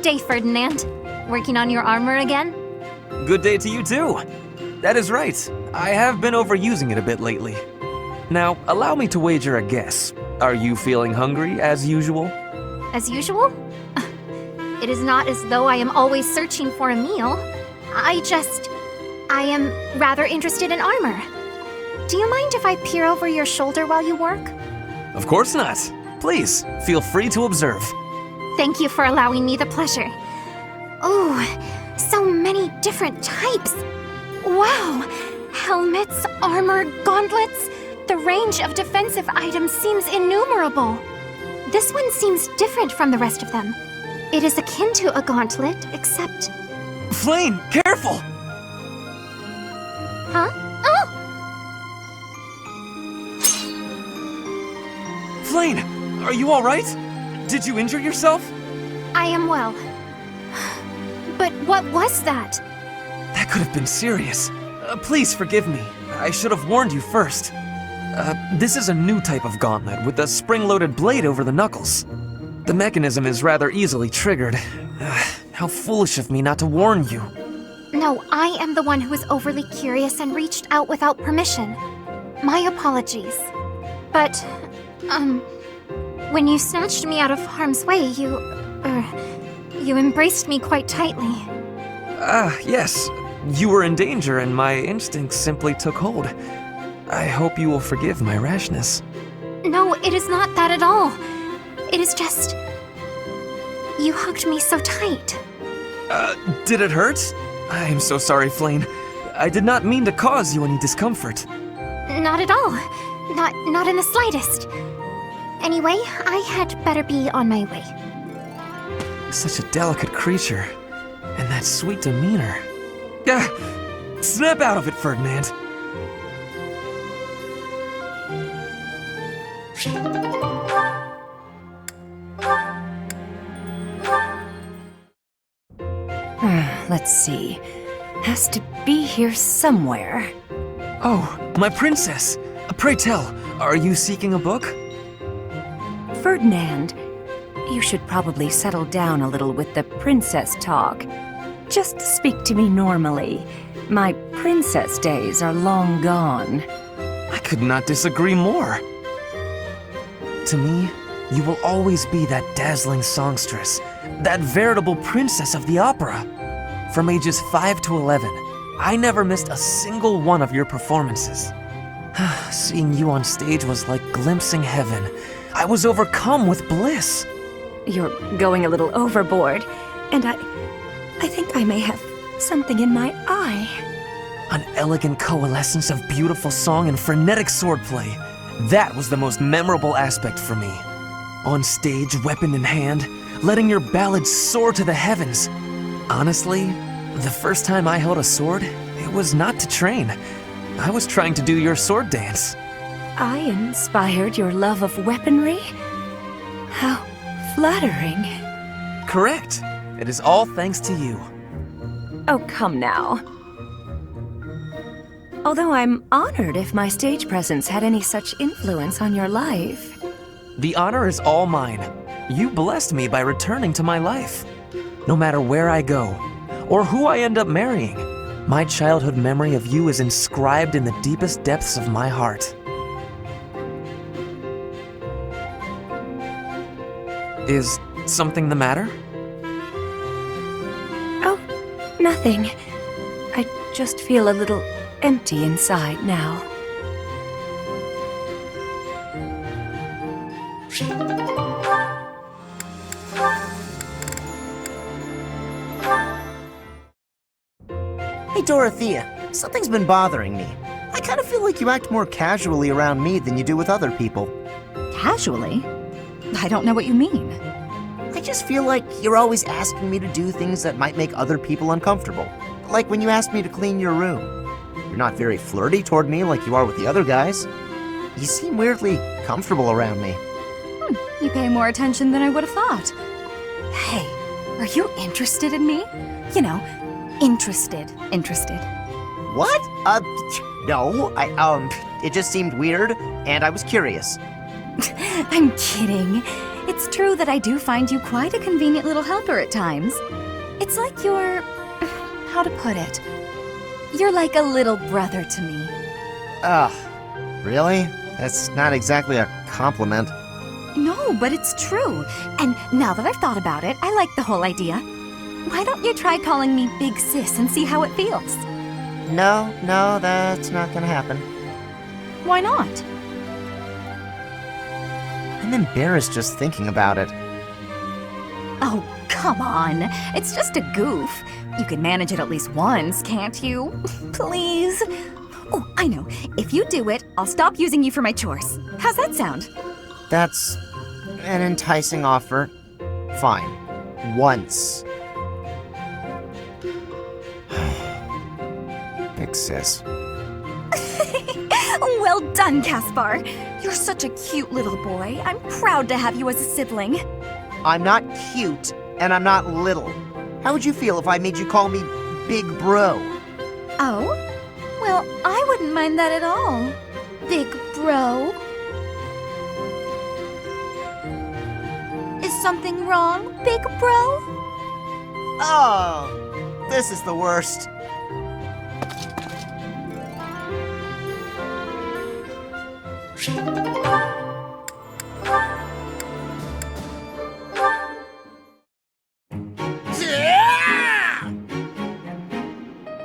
Good day, Ferdinand. Working on your armor again? Good day to you too. That is right. I have been overusing it a bit lately. Now, allow me to wager a guess. Are you feeling hungry as usual? As usual? It is not as though I am always searching for a meal. I am rather interested in armor. Do you mind if I peer over your shoulder while you work? Of course not. Please, feel free to observe. Thank you for allowing me the pleasure. Oh, so many different types. Wow! Helmets, armor, gauntlets. The range of defensive items seems innumerable. This one seems different from the rest of them. It is akin to a gauntlet, except... Flame, careful! Huh? Oh! Flame, are you alright? Did you injure yourself? I am well. But what was that? That could have been serious. Please forgive me. I should have warned you first. This is a new type of gauntlet with a spring-loaded blade over the knuckles. The mechanism is rather easily triggered. How foolish of me not to warn you. No, I am the one who was overly curious and reached out without permission. My apologies. But, when you snatched me out of harm's way, you embraced me quite tightly. Yes. You were in danger and my instincts simply took hold. I hope you will forgive my rashness. No, it is not that at all. It is just... you hugged me so tight. Did it hurt? I am so sorry, Flame. I did not mean to cause you any discomfort. Not at all. Not in the slightest. Anyway, I had better be on my way. Such a delicate creature. And that sweet demeanor. Snap out of it, Ferdinand. Let's see. Has to be here somewhere. Oh, my princess! Pray tell, are you seeking a book? Ferdinand, you should probably settle down a little with the princess talk. Just speak to me normally. My princess days are long gone. I could not disagree more. To me, you will always be that dazzling songstress, that veritable princess of the opera. From ages 5 to 11, I never missed a single one of your performances. Seeing you on stage was like glimpsing heaven. I was overcome with bliss. You're going a little overboard, and I think I may have something in my eye. An elegant coalescence of beautiful song and frenetic swordplay. That was the most memorable aspect for me. On stage, weapon in hand, letting your ballads soar to the heavens. Honestly, the first time I held a sword, it was not to train. I was trying to do your sword dance. I inspired your love of weaponry? How flattering. Correct. It is all thanks to you. Oh, come now. Although I'm honored if my stage presence had any such influence on your life. The honor is all mine. You blessed me by returning to my life. No matter where I go, or who I end up marrying, my childhood memory of you is inscribed in the deepest depths of my heart. Is something the matter? Oh, nothing. I just feel a little empty inside now. Hey Dorothea, something's been bothering me. I kind of feel like you act more casually around me than you do with other people. Casually? I don't know what you mean. I just feel like you're always asking me to do things that might make other people uncomfortable. Like when you asked me to clean your room. You're not very flirty toward me like you are with the other guys. You seem weirdly comfortable around me. You pay more attention than I would have thought. Hey, are you interested in me? You know, interested. What? No, it just seemed weird, and I was curious. I'm kidding. It's true that I do find you quite a convenient little helper at times. It's like you're... how to put it? You're like a little brother to me. Ugh, really? That's not exactly a compliment. No, but it's true. And now that I've thought about it, I like the whole idea. Why don't you try calling me Big Sis and see how it feels? No, that's not gonna happen. Why not? I'm embarrassed just thinking about it. Oh, come on. It's just a goof. You can manage it at least once, can't you? Please? Oh, I know. If you do it, I'll stop using you for my chores. How's that sound? That's an enticing offer. Fine. Once. Big sis. Well done, Caspar. You're such a cute little boy. I'm proud to have you as a sibling. I'm not cute, and I'm not little. How would you feel if I made you call me Big Bro? Oh? Well, I wouldn't mind that at all. Big bro. Is something wrong, big bro? Oh, this is the worst.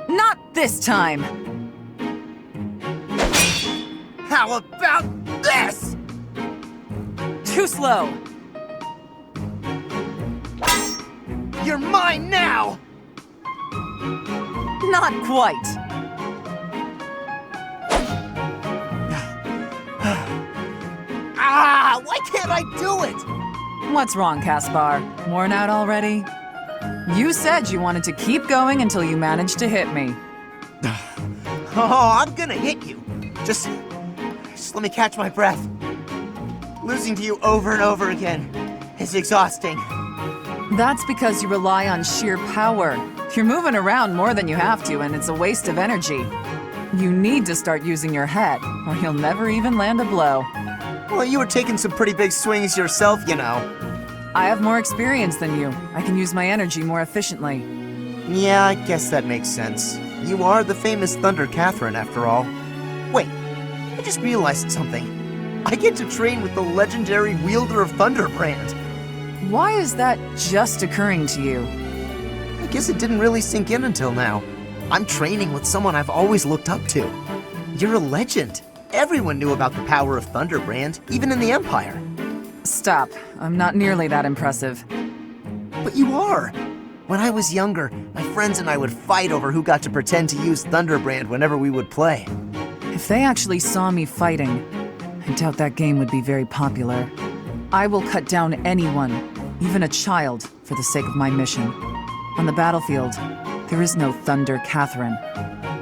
Not this time! How about this? Too slow! You're mine now! Not quite! Ah, why can't I do it? What's wrong, Caspar? Worn out already? You said you wanted to keep going until you managed to hit me. Oh, I'm gonna hit you. Just let me catch my breath. Losing to you over and over again is exhausting. That's because you rely on sheer power. You're moving around more than you have to, and it's a waste of energy. You need to start using your head, or you'll never even land a blow. Well, you were taking some pretty big swings yourself, you know. I have more experience than you. I can use my energy more efficiently. Yeah, I guess that makes sense. You are the famous Thunder Catherine, after all. Wait, I just realized something. I get to train with the legendary wielder of Thunderbrand. Why is that just occurring to you? I guess it didn't really sink in until now. I'm training with someone I've always looked up to. You're a legend. Everyone knew about the power of Thunderbrand, even in the Empire. Stop. I'm not nearly that impressive. But you are. When I was younger, my friends and I would fight over who got to pretend to use Thunderbrand whenever we would play. If they actually saw me fighting, I doubt that game would be very popular. I will cut down anyone, even a child, for the sake of my mission. On the battlefield, there is no Thunder Catherine.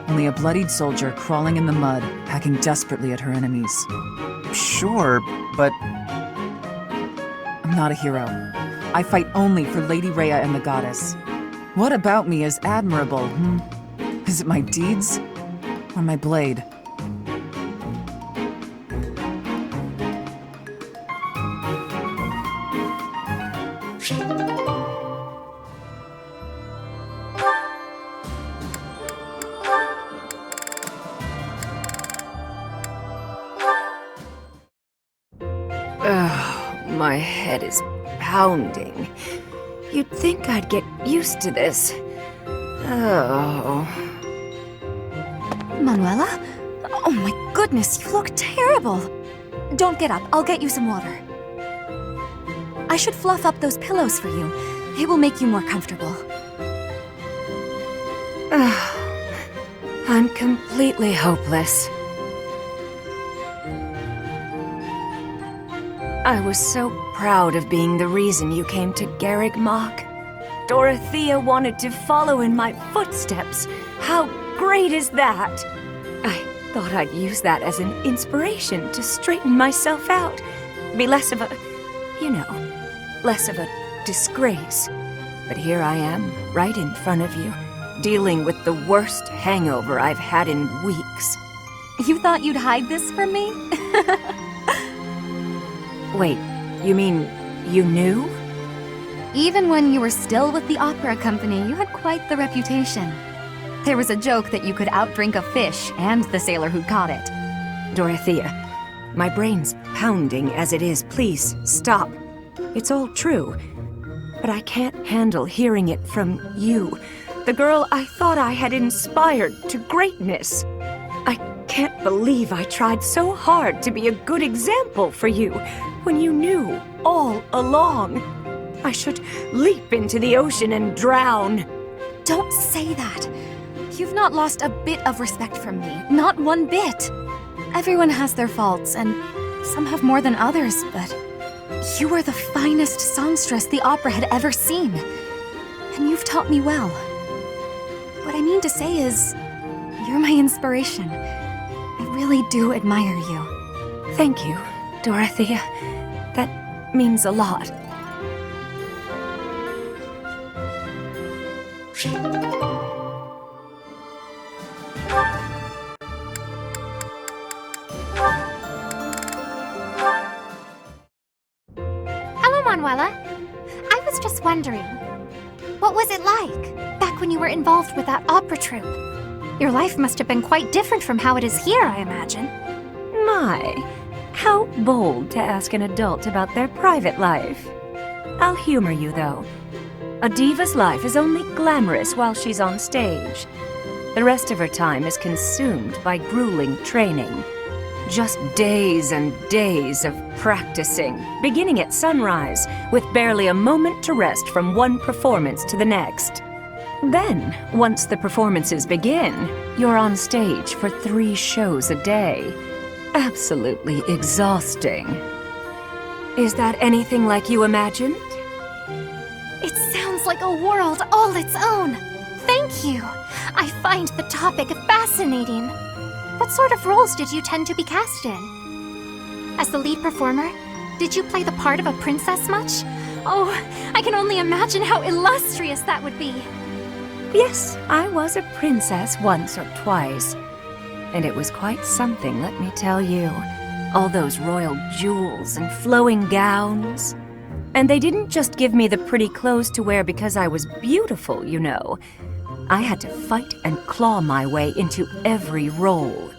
Only a bloodied soldier crawling in the mud, hacking desperately at her enemies. Sure, but I'm not a hero. I fight only for Lady Rhea and the Goddess. What about me is admirable, Is it my deeds? Or my blade? My head is pounding. You'd think I'd get used to this. Oh. Manuela? Oh my goodness, you look terrible. Don't get up, I'll get you some water. I should fluff up those pillows for you. It will make you more comfortable. I'm completely hopeless. I was so proud of being the reason you came to Garreg Mach. Dorothea wanted to follow in my footsteps. How great is that? I thought I'd use that as an inspiration to straighten myself out. Be less of a, less of a disgrace. But here I am, right in front of you, dealing with the worst hangover I've had in weeks. You thought you'd hide this from me? Wait, you mean you knew? Even when you were still with the opera company, you had quite the reputation. There was a joke that you could outdrink a fish and the sailor who caught it. Dorothea, my brain's pounding as it is. Please, stop. It's all true. But I can't handle hearing it from you, the girl I thought I had inspired to greatness. I can't believe I tried so hard to be a good example for you when you knew all along. I should leap into the ocean and drown. Don't say that. You've not lost a bit of respect from me. Not one bit. Everyone has their faults, and some have more than others, but you are the finest songstress the opera had ever seen. And you've taught me well. What I mean to say is, you're my inspiration. I really do admire you. Thank you, Dorothea. That means a lot. Hello, Manuela. I was just wondering, what was it like back when you were involved with that opera troupe? Your life must have been quite different from how it is here, I imagine. My, how bold to ask an adult about their private life. I'll humor you, though. A diva's life is only glamorous while she's on stage. The rest of her time is consumed by grueling training. Just days and days of practicing, beginning at sunrise, with barely a moment to rest from one performance to the next. Then, once the performances begin, you're on stage for 3 shows a day. Absolutely exhausting. Is that anything like you imagined? It sounds like a world all its own. Thank you. I find the topic fascinating. What sort of roles did you tend to be cast in? As the lead performer, did you play the part of a princess much? Oh, I can only imagine how illustrious that would be. Yes, I was a princess once or twice. And it was quite something, let me tell you. All those royal jewels and flowing gowns. And they didn't just give me the pretty clothes to wear because I was beautiful, you know. I had to fight and claw my way into every role.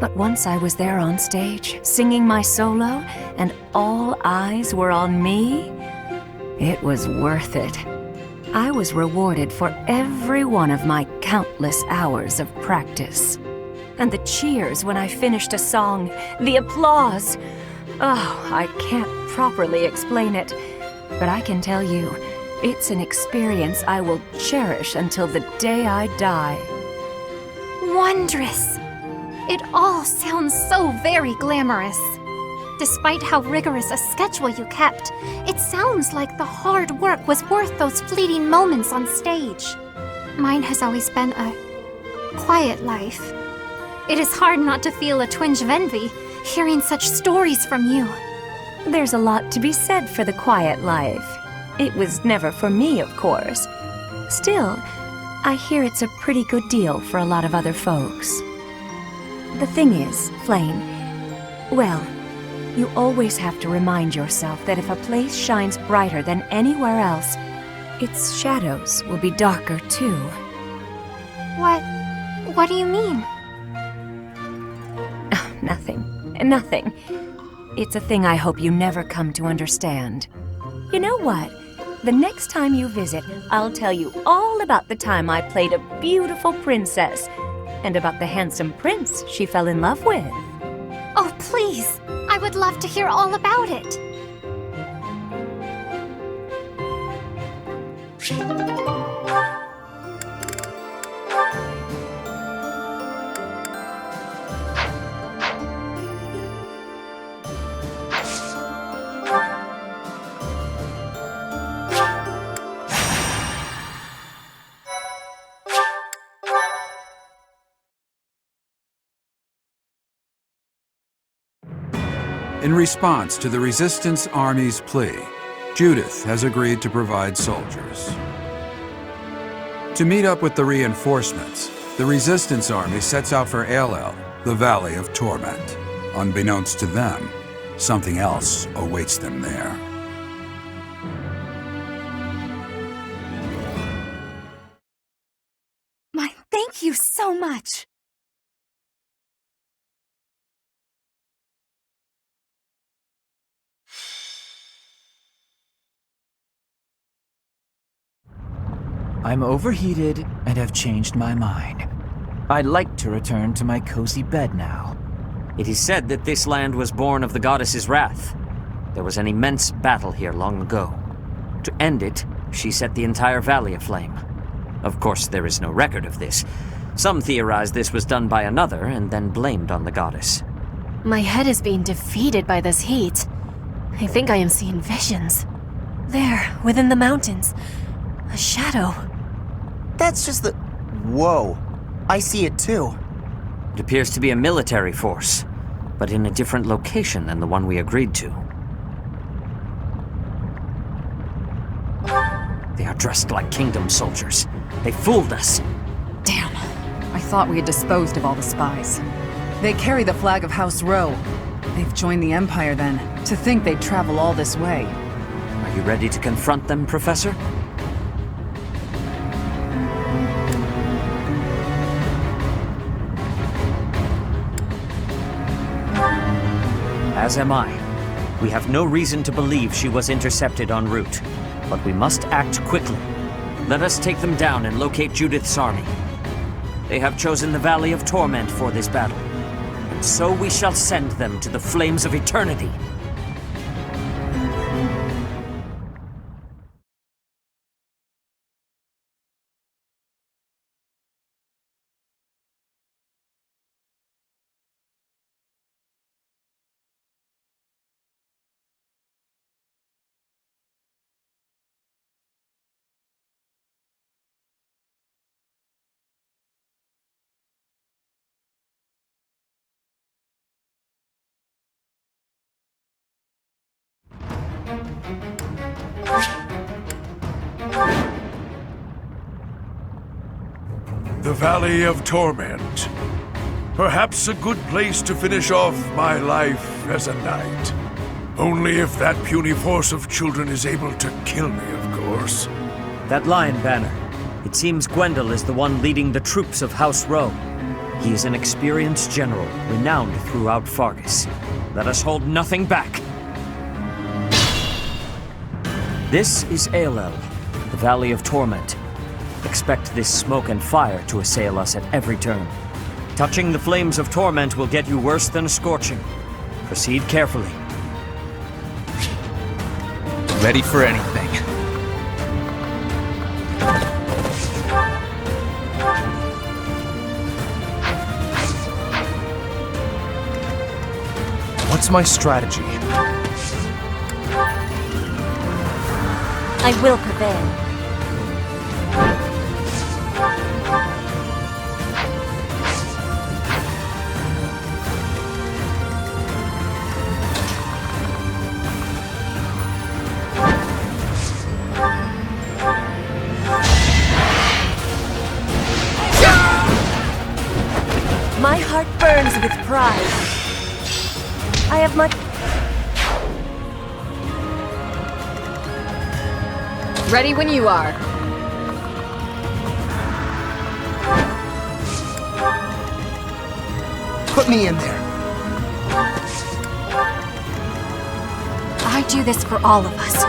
But once I was there on stage, singing my solo, and all eyes were on me, it was worth it. I was rewarded for every one of my countless hours of practice. And the cheers when I finished a song, the applause. Oh, I can't properly explain it, but I can tell you, it's an experience I will cherish until the day I die. Wondrous. It all sounds so very glamorous. Despite how rigorous a schedule you kept, it sounds like the hard work was worth those fleeting moments on stage. Mine has always been a quiet life. It is hard not to feel a twinge of envy, hearing such stories from you. There's a lot to be said for the quiet life. It was never for me, of course. Still, I hear it's a pretty good deal for a lot of other folks. The thing is, Flame, well, you always have to remind yourself that if a place shines brighter than anywhere else, its shadows will be darker too. What do you mean? Nothing. It's a thing I hope you never come to understand. You know what? The next time you visit, I'll tell you all about the time I played a beautiful princess, and about the handsome prince she fell in love with. Oh, please! I would love to hear all about it. In response to the Resistance Army's plea, Judith has agreed to provide soldiers. To meet up with the reinforcements, the Resistance Army sets out for Aelel, the Valley of Torment. Unbeknownst to them, something else awaits them there. I'm overheated and have changed my mind. I'd like to return to my cozy bed now. It is said that this land was born of the goddess's wrath. There was an immense battle here long ago. To end it, she set the entire valley aflame. Of course, there is no record of this. Some theorize this was done by another and then blamed on the goddess. My head is being defeated by this heat. I think I am seeing visions. There, within the mountains. A shadow. That's just the... Whoa. I see it too. It appears to be a military force, but in a different location than the one we agreed to. They are dressed like kingdom soldiers. They fooled us. Damn. I thought we had disposed of all the spies. They carry the flag of House Row. They've joined the Empire then. To think they'd travel all this way. Are you ready to confront them, Professor? As am I. We have no reason to believe she was intercepted en route, but we must act quickly. Let us take them down and locate Judith's army. They have chosen the Valley of Torment for this battle, and so we shall send them to the flames of eternity. The Valley of Torment. Perhaps a good place to finish off my life as a knight. Only if that puny force of children is able to kill me, of course. That lion banner. It seems Gwendol is the one leading the troops of House Row. He is an experienced general, renowned throughout Fargus. Let us hold nothing back. This is Aelel, the Valley of Torment. Expect this smoke and fire to assail us at every turn. Touching the flames of torment will get you worse than a scorching. Proceed carefully. Ready for anything. What's my strategy? I will prevail. My heart burns with pride. I have much... Ready when you are. Put me in there. I do this for all of us.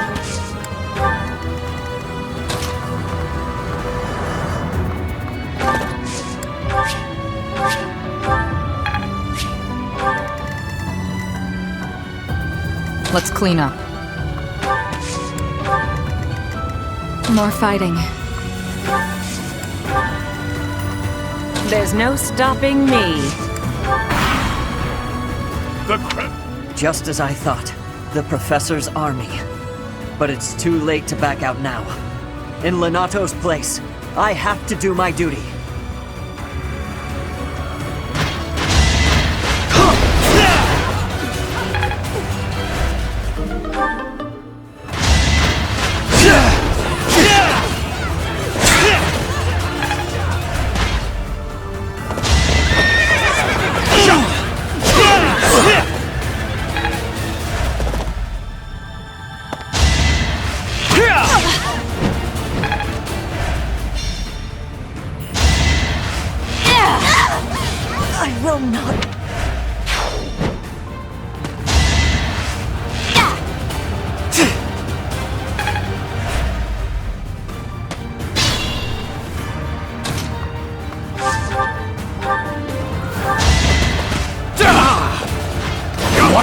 Let's clean up. More fighting. There's no stopping me. Just as I thought, the Professor's army. But it's too late to back out now. In Lenato's place, I have to do my duty.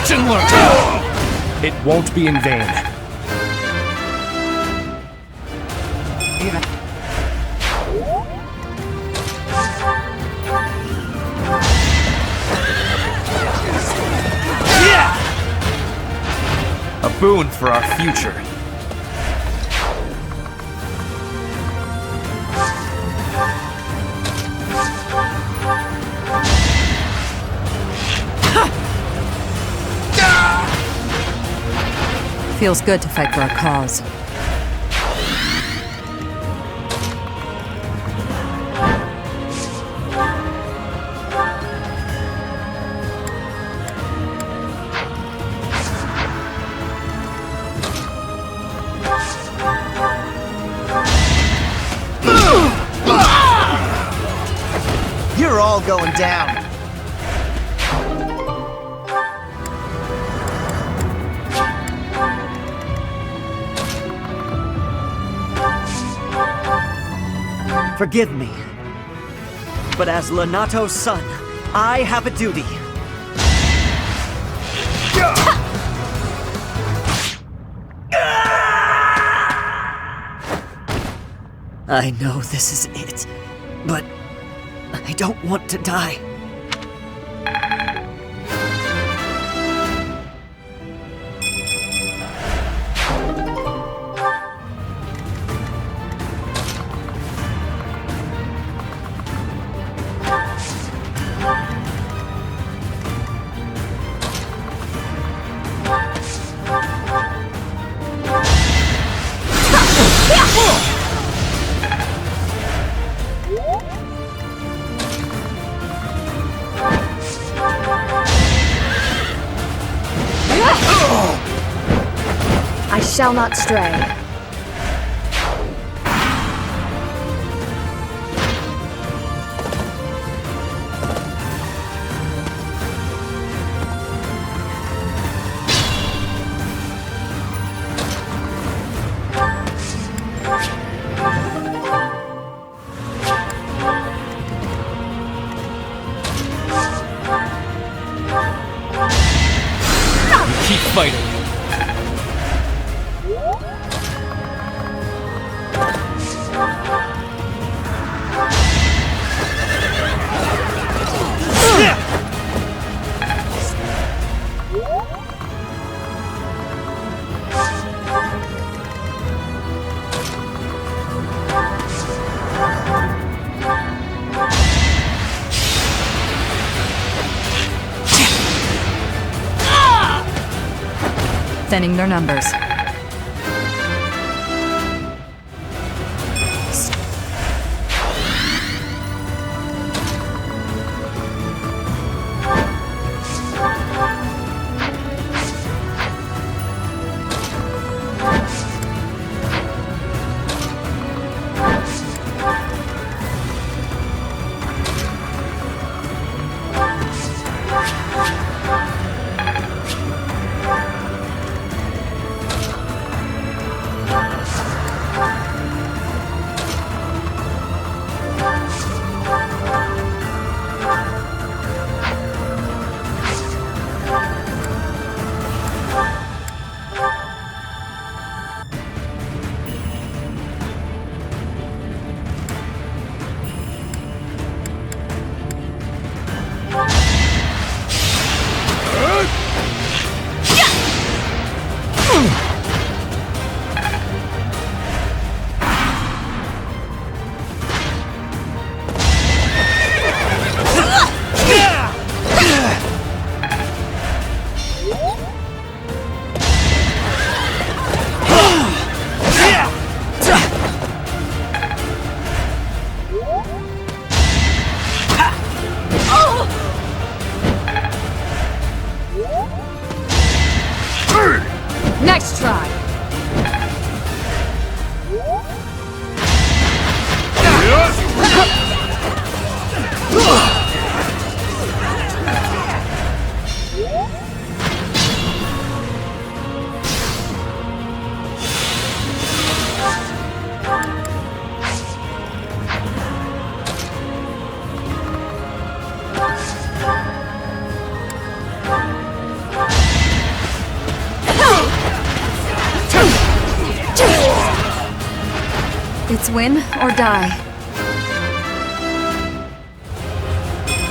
Watch and learn! It won't be in vain. A boon for our future. Feels good to fight for a cause. You're all going down. Forgive me. But as Lenato's son, I have a duty. I know this is it, but I don't want to die. I shall not stray. Keep fighting. Thinning their numbers. Next try. It's win or die.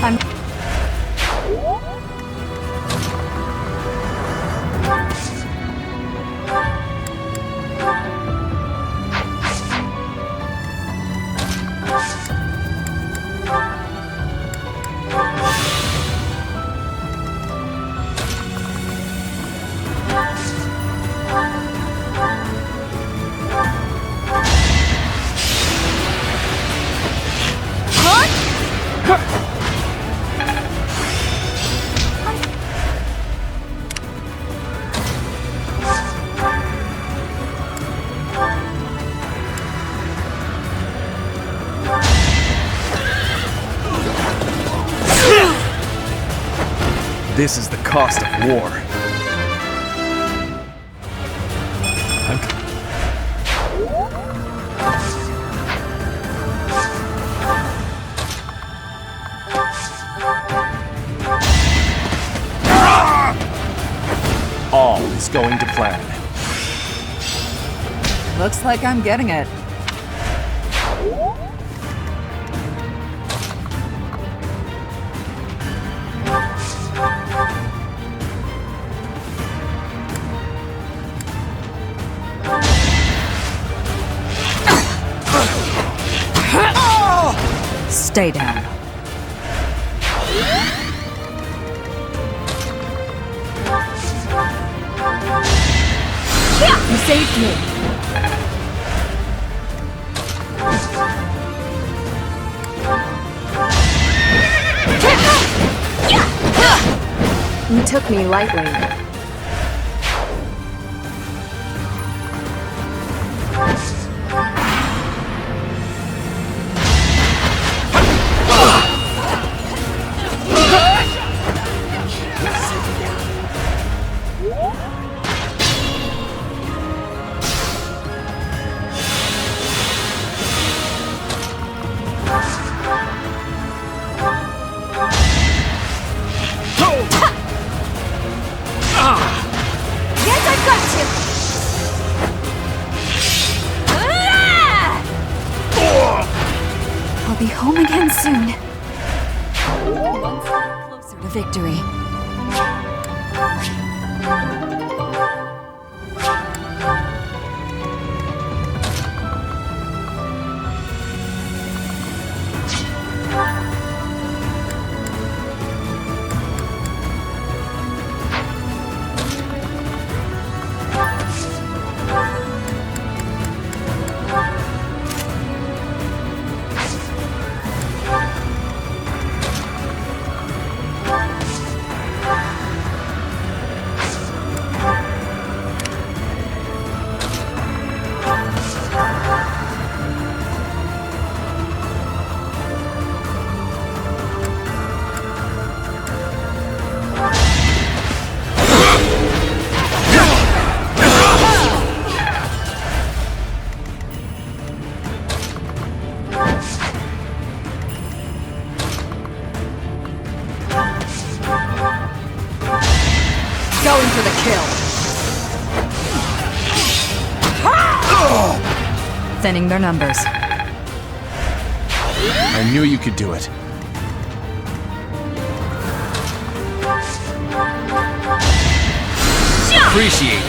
I'm... This is the cost of war. All is going to plan. Looks like I'm getting it. Stay down. You saved me. You took me lightly. I'll be home again soon. One step closer to victory. Going for the kill. Thinning their numbers. I knew you could do it. Appreciate it.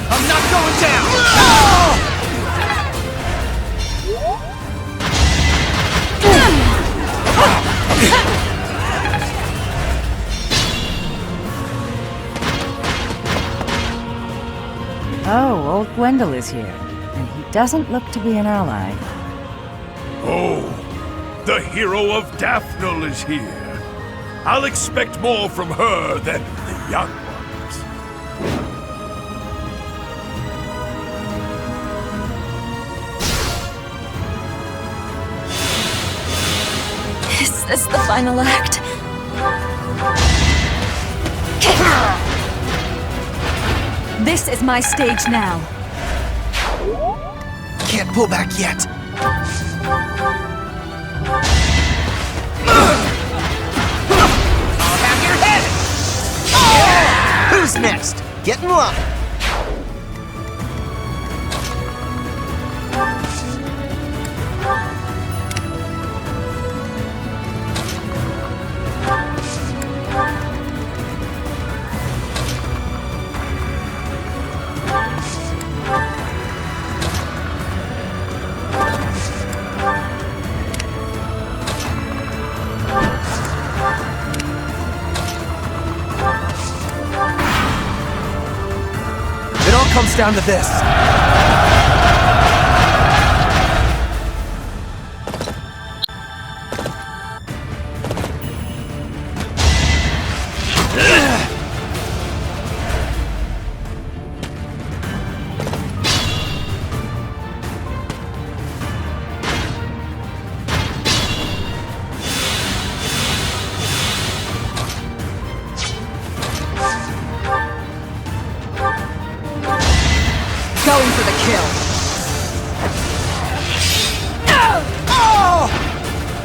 I'm not going down! Oh, old Gwendol is here, and he doesn't look to be an ally. Oh, the hero of Daphnel is here. I'll expect more from her than the young ones. Is this the final act? This is my stage now. can't pull back yet. I'll have your head! Who's next? Get in line. It all comes down to this. Going for the kill.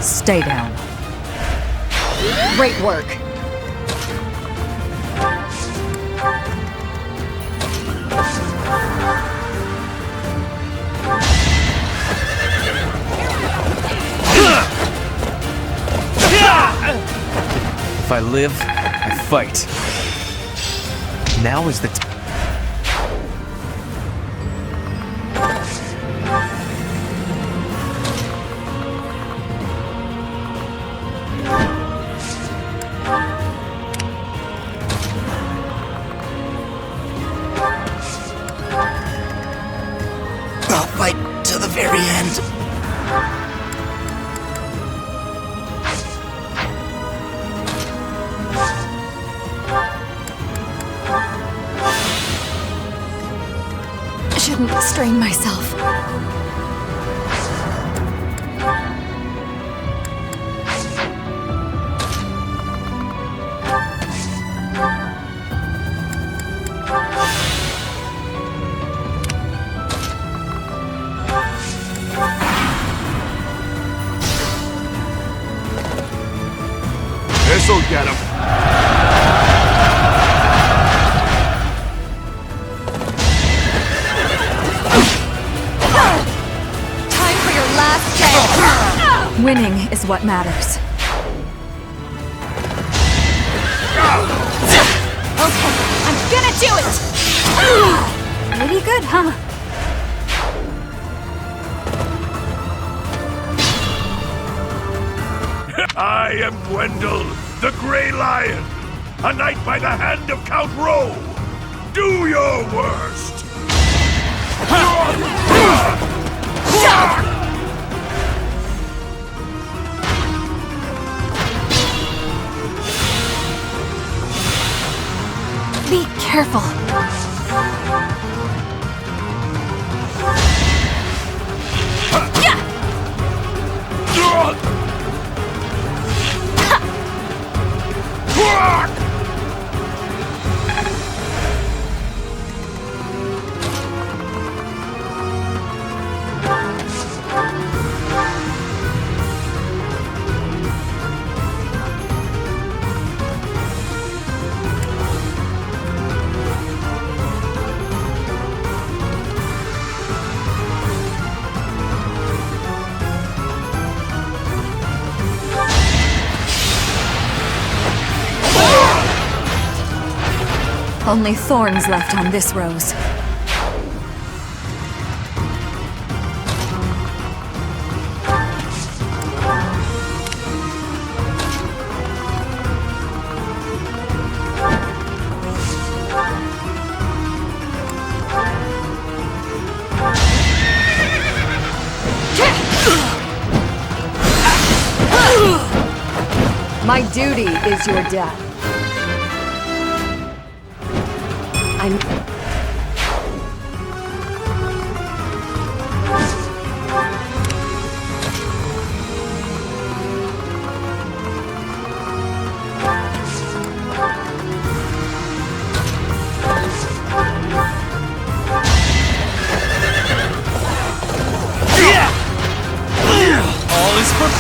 Stay down. Great work. If I live, I fight. Now is the time. I'll fight to the very end. Shouldn't strain myself. This'll get him. Time for your last day. Winning is what matters. Okay, I'm gonna do it! Pretty good, huh? I am Gwendol, the Grey Lion, a knight by the hand of Count Rowe. Do your worst. Be careful. Only thorns left on this rose. My duty is your death.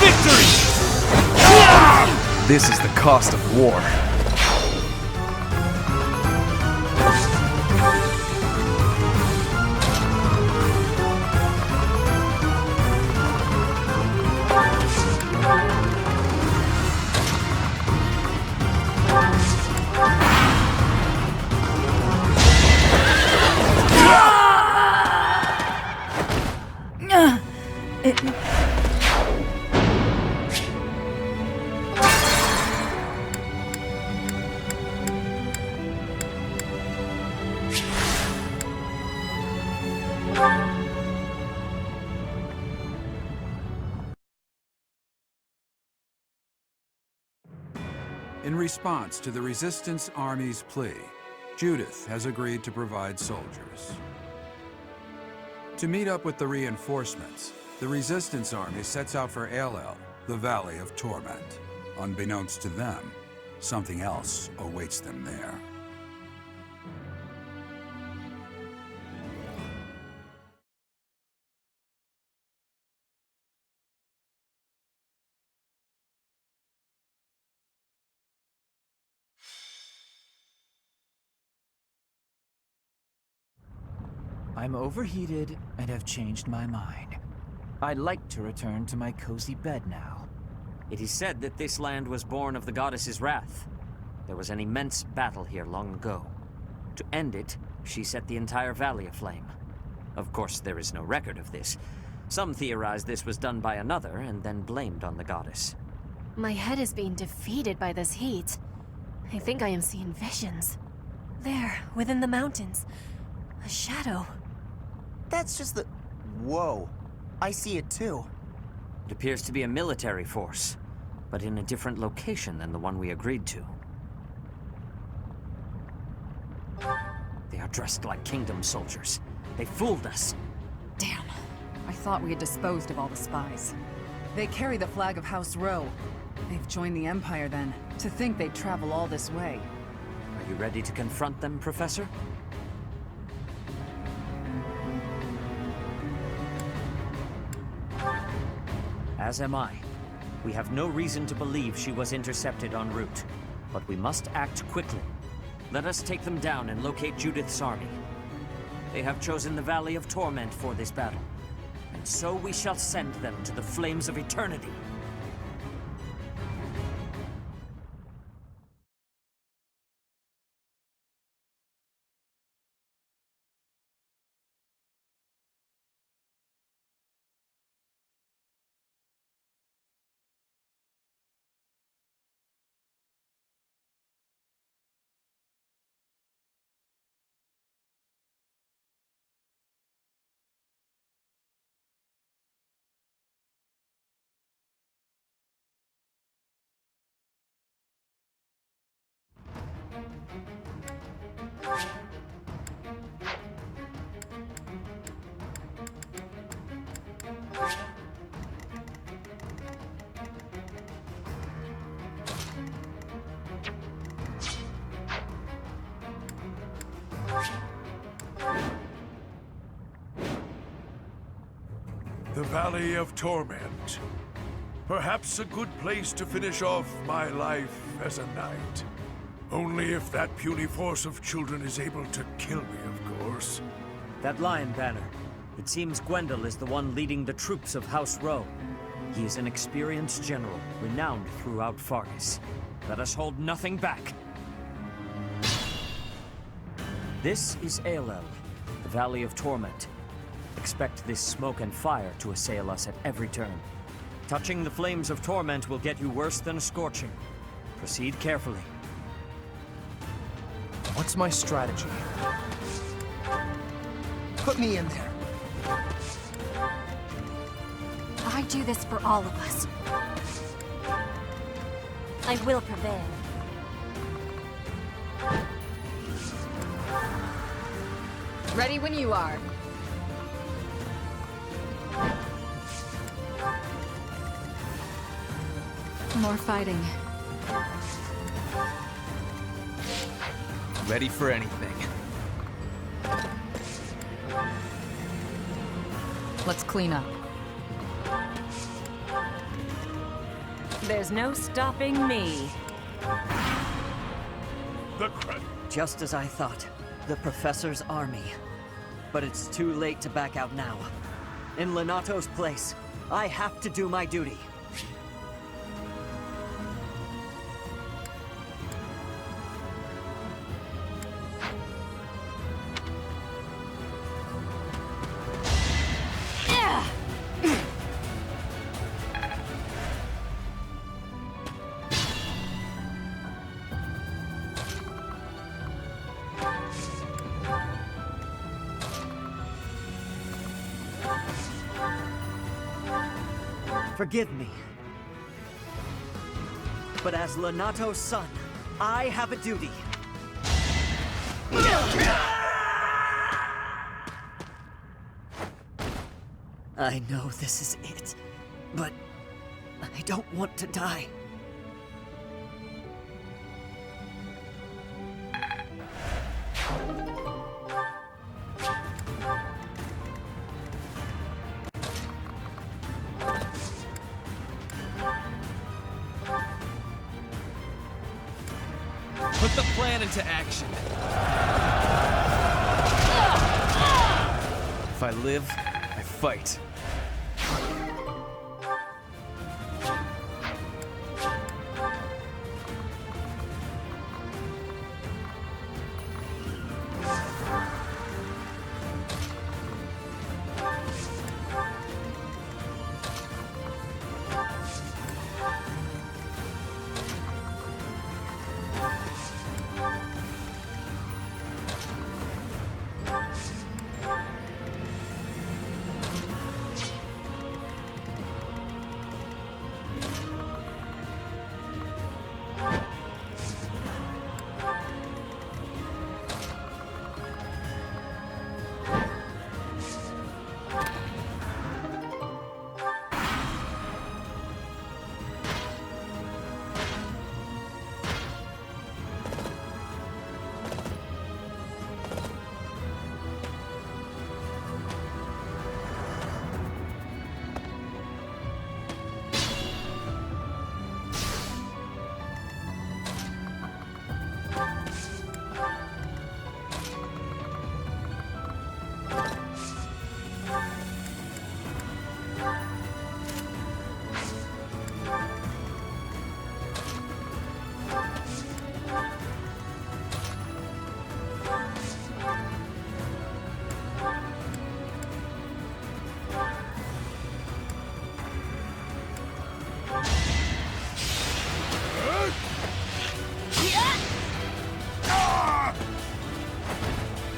victory! This is the cost of war. In response to the Resistance Army's plea, Judith has agreed to provide soldiers. To meet up with the reinforcements, the Resistance Army sets out for Aelel, the Valley of Torment. Unbeknownst to them, something else awaits them there. I'm overheated and have changed my mind. I'd like to return to my cozy bed now. It is said that this land was born of the goddess's wrath. There was an immense battle here long ago. To end it, she set the entire valley aflame. Of course, there is no record of this. Some theorize this was done by another and then blamed on the goddess. My head is being defeated by this heat. I think I am seeing visions. There, within the mountains. A shadow. That's just the... Whoa. I see it too. It appears to be a military force, but in a different location than the one we agreed to. They are dressed like kingdom soldiers. They fooled us. Damn. I thought we had disposed of all the spies. They carry the flag of House Rowe. They've joined the Empire then. To think they'd travel all this way. Are you ready to confront them, Professor? As am I. We have no reason to believe she was intercepted en route, but we must act quickly. Let us take them down and locate Judith's army. They have chosen the Valley of Torment for this battle, and so we shall send them to the flames of eternity. The Valley of Torment. Perhaps a good place to finish off my life as a knight. Only if that puny force of children is able to kill me, of course. That lion banner. It seems Gwendol is the one leading the troops of House Rowe. He is an experienced general, renowned throughout Fargus. Let us hold nothing back. This is Aelel, the Valley of Torment. Expect this smoke and fire to assail us at every turn. Touching the flames of torment will get you worse than a scorching. Proceed carefully. What's my strategy? Put me in there. I do this for all of us. I will prevail. Ready when you are. More fighting. Ready for anything. Let's clean up. There's no stopping me. Just as I thought, the Professor's army. But it's too late to back out now. In Lenato's place, I have to do my duty. Forgive me. But as Lenato's son, I have a duty. I know this is it, but I don't want to die. Put the plan into action. If I live, I fight.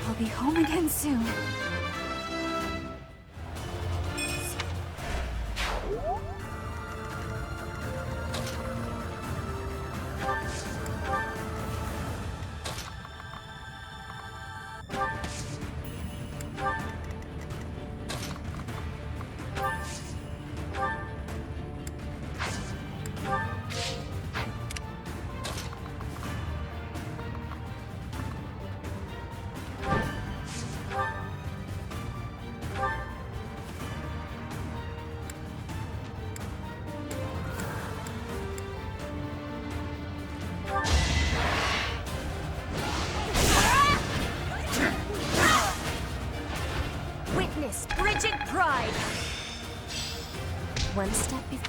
I'll be home again soon. Witness Bridget Pride. One step before.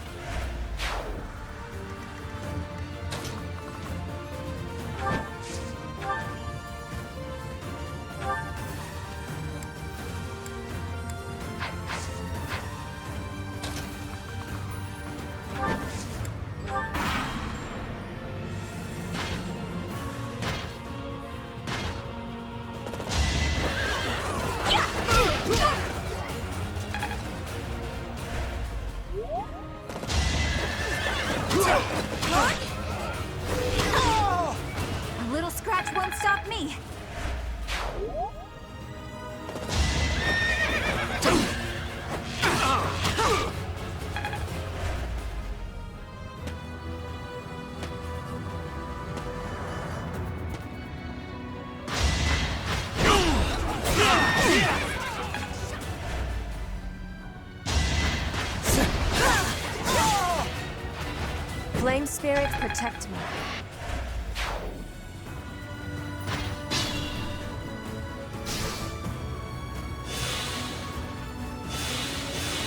A little scratch won't stop me. protect me.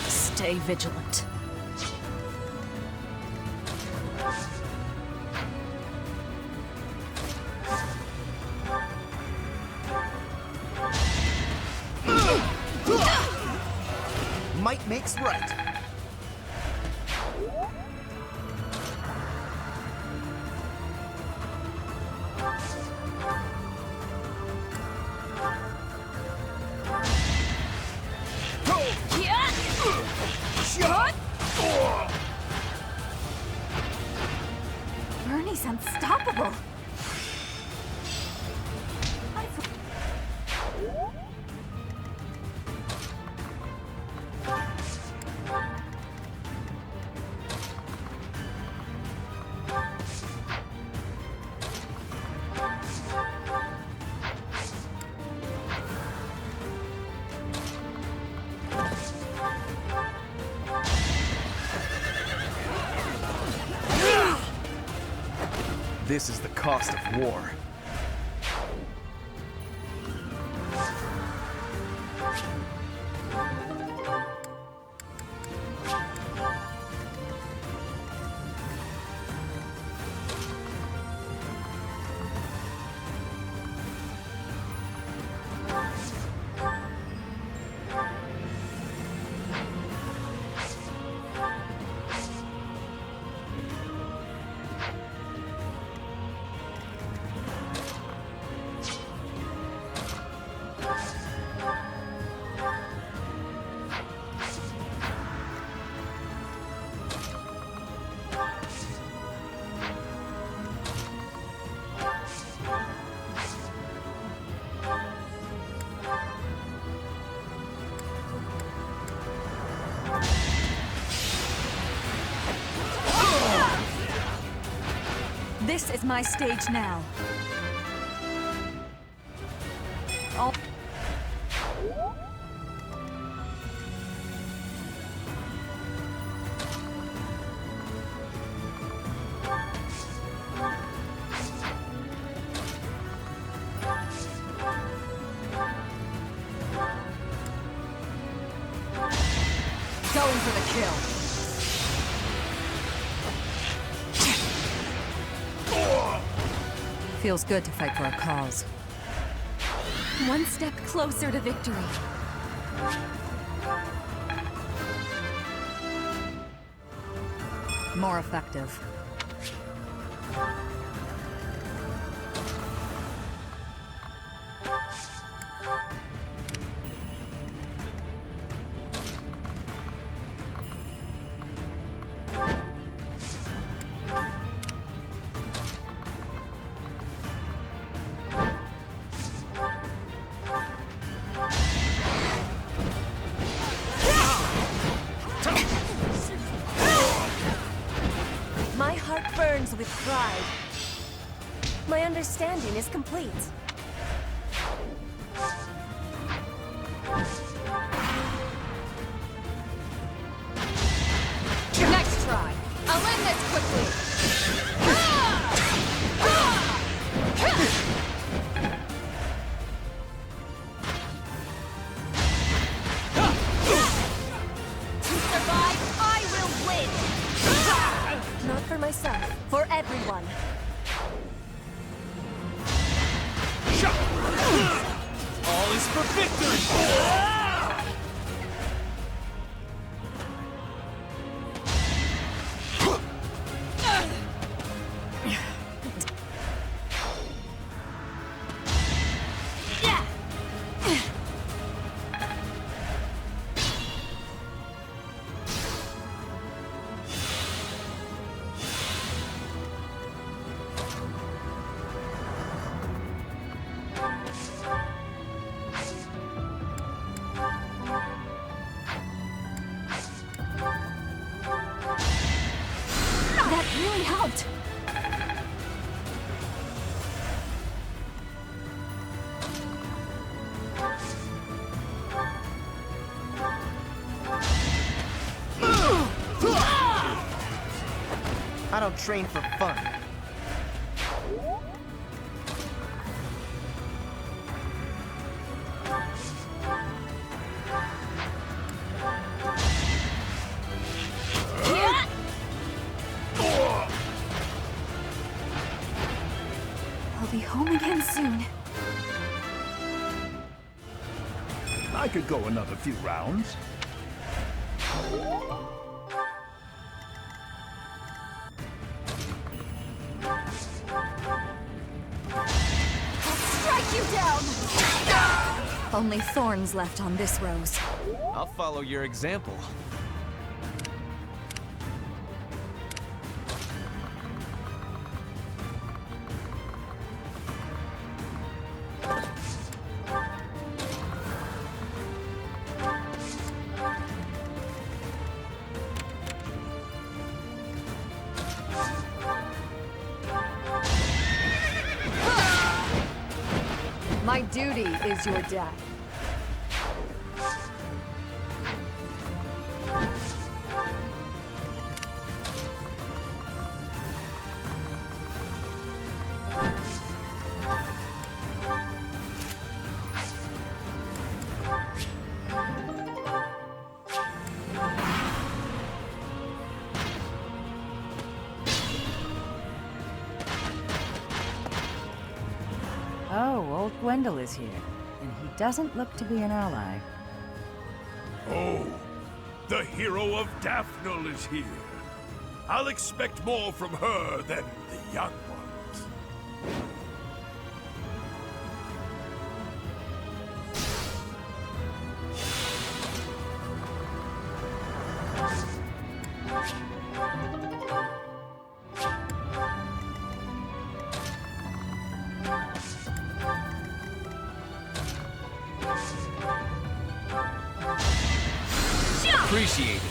Stay vigilant. Might makes right. Bernie's unstoppable. This is the cost of war. This is my stage now. All going for the kill. Feels good to fight for a cause. One step closer to victory. More effective. My heart burns with pride. My understanding is complete. Next try. I'll end this quickly. To survive, I will win. Not for myself, for everyone. All is for victory! That really helped. I don't train for fun. I'll be home again soon. I could go another few rounds. Strike you down! Only thorns left on this rose. I'll follow your example. My duty is your death. Oh, old Gwendol is here, and he doesn't look to be an ally. Oh, the hero of Daphne is here. I'll expect more from her than the young ones. Appreciated.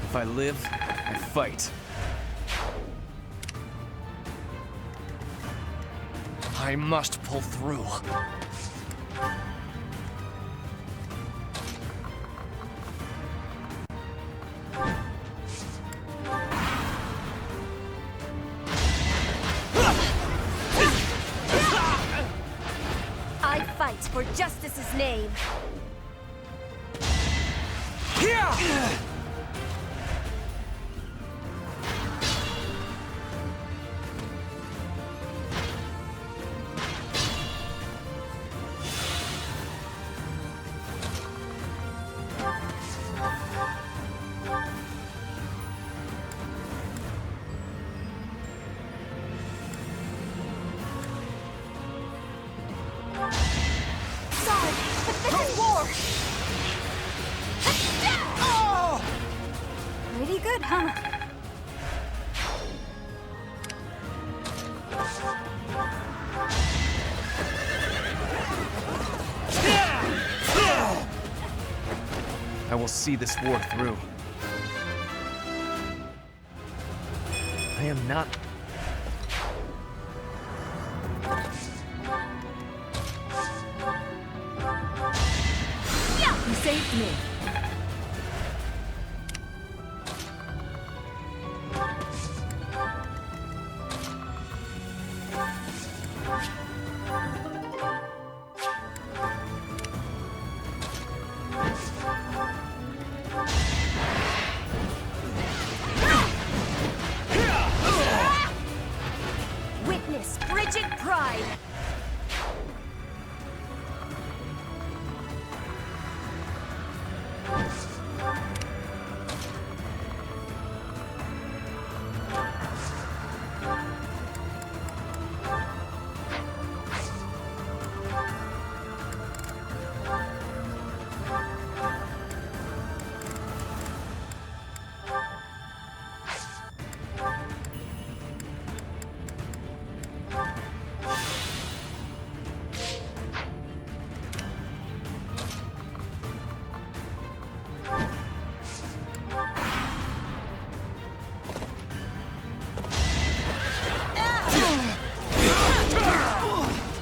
If I live, I fight. I must pull through. I fight for justice's name. Sorry, but this is war! Pretty good, huh? I will see this war through. I am not... You saved me. Witness frigid pride.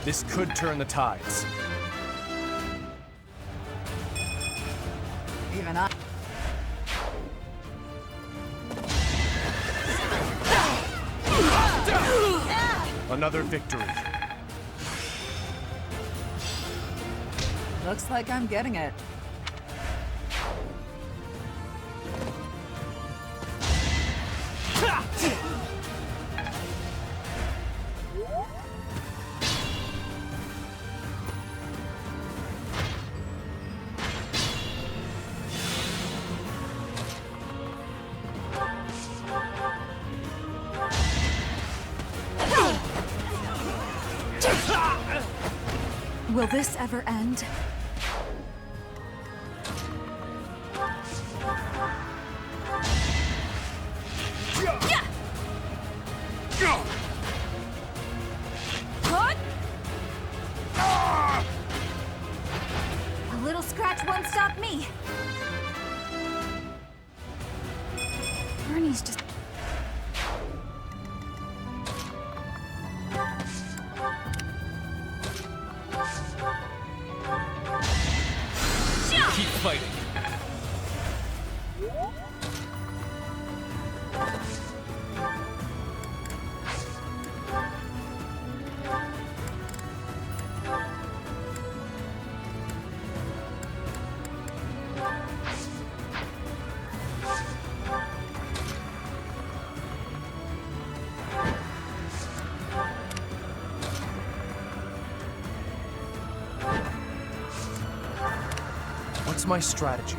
This could turn the tides. Even I. Another victory. Looks like I'm getting it. Will this ever end? A little scratch won't stop me. Bernie's just... Keep fighting. What's my strategy?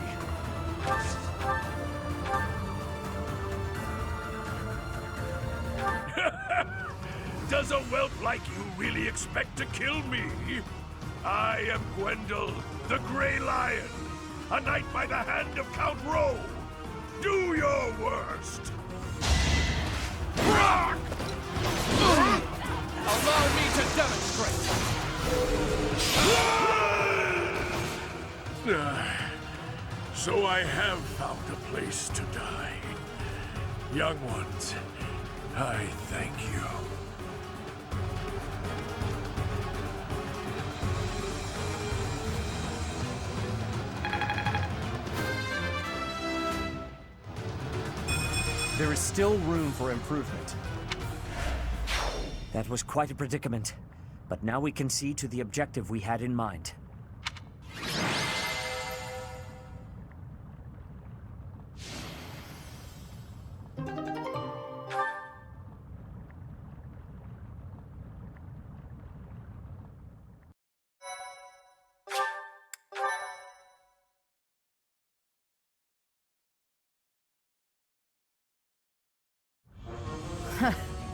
Does a whelp like you really expect to kill me? I am Gwendol, the Grey Lion, a knight by the hand of Count Rowe. Do your worst! Allow me to demonstrate! So I have found a place to die. Young ones, I thank you. There is still room for improvement. That was quite a predicament, but now we can see to the objective we had in mind.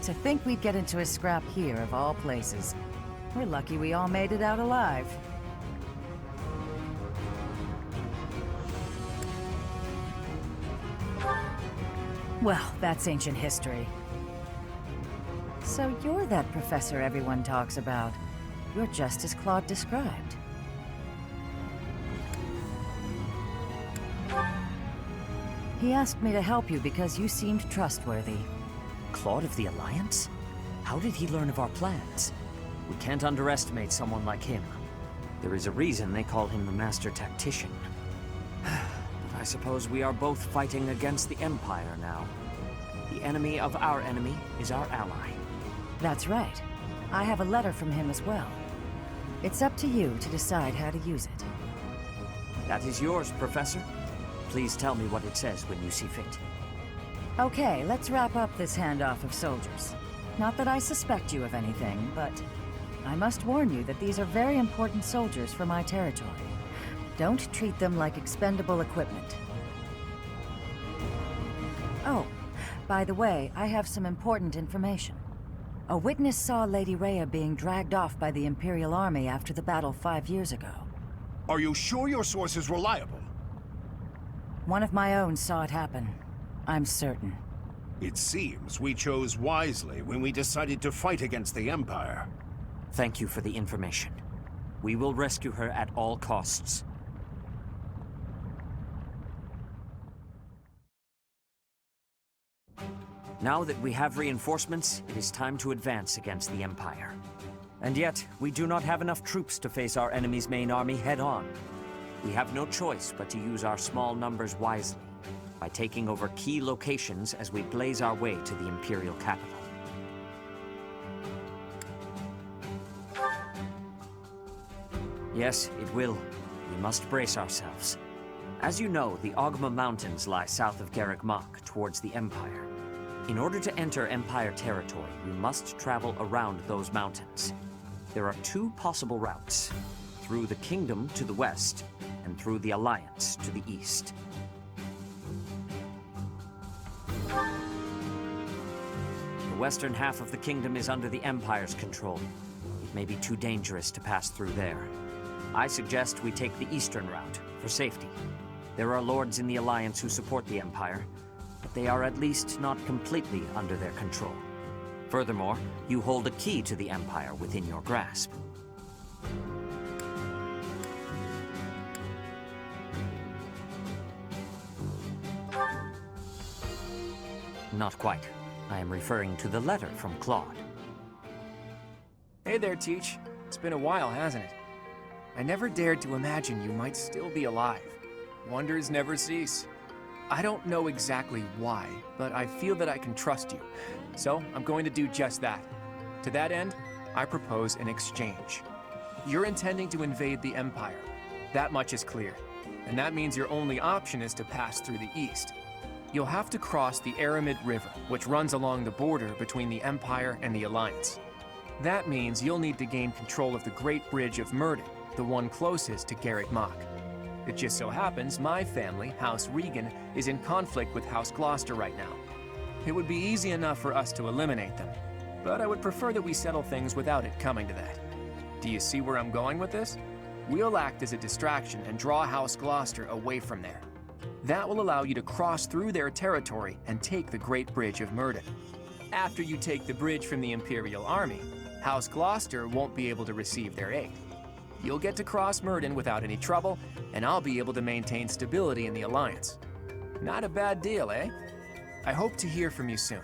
To think we'd get into a scrap here, of all places. We're lucky we all made it out alive. Well, that's ancient history. So you're that professor everyone talks about. You're just as Claude described. He asked me to help you because you seemed trustworthy. Claude of the Alliance? How did he learn of our plans? We can't underestimate someone like him. There is a reason they call him the Master Tactician. But I suppose we are both fighting against the Empire now. The enemy of our enemy is our ally. That's right. I have a letter from him as well. It's up to you to decide how to use it. That is yours, Professor. Please tell me what it says when you see fit. Okay, let's wrap up this handoff of soldiers. Not that I suspect you of anything, but I must warn you that these are very important soldiers for my territory. Don't treat them like expendable equipment. Oh, by the way, I have some important information. A witness saw Lady Rhea being dragged off by the Imperial Army after the battle 5 years ago. Are you sure your source is reliable? One of my own saw it happen. I'm certain. It seems we chose wisely when we decided to fight against the Empire. Thank you for the information. We will rescue her at all costs. Now that we have reinforcements, it is time to advance against the Empire. And yet, we do not have enough troops to face our enemy's main army head-on. We have no choice but to use our small numbers wisely, by taking over key locations as we blaze our way to the Imperial capital. Yes, it will. We must brace ourselves. As you know, the Ogma Mountains lie south of Garrick Mach, towards the Empire. In order to enter Empire territory, we must travel around those mountains. There are two possible routes: through the Kingdom to the west, and through the Alliance to the east. The western half of the Kingdom is under the Empire's control. It may be too dangerous to pass through there. I suggest we take the eastern route, for safety. There are lords in the Alliance who support the Empire, but they are at least not completely under their control. Furthermore, you hold a key to the Empire within your grasp. Not quite. I am referring to the letter from Claude. Hey there, Teach. It's been a while, hasn't it? I never dared to imagine you might still be alive. Wonders never cease. I don't know exactly why, but I feel that I can trust you. So I'm going to do just that. To that end, I propose an exchange. You're intending to invade the Empire. That much is clear. And that means your only option is to pass through the east. You'll have to cross the Aramid River, which runs along the border between the Empire and the Alliance. That means you'll need to gain control of the Great Bridge of Murden, the one closest to Garrick Mach. It just so happens my family, House Regan, is in conflict with House Gloucester right now. It would be easy enough for us to eliminate them, but I would prefer that we settle things without it coming to that. Do you see where I'm going with this? We'll act as a distraction and draw House Gloucester away from there. That will allow you to cross through their territory and take the Great Bridge of Murden. After you take the bridge from the Imperial Army, House Gloucester won't be able to receive their aid. You'll get to cross Murden without any trouble, and I'll be able to maintain stability in the Alliance. Not a bad deal, eh? I hope to hear from you soon.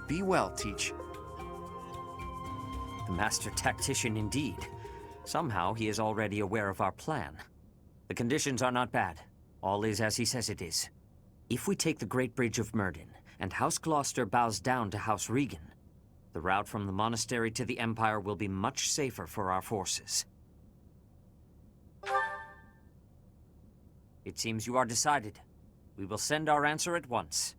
Be well, Teach. The master tactician indeed. Somehow he is already aware of our plan. The conditions are not bad. All is as he says it is. If we take the Great Bridge of Murden, and House Gloucester bows down to House Regan, the route from the monastery to the Empire will be much safer for our forces. It seems you are decided. We will send our answer at once.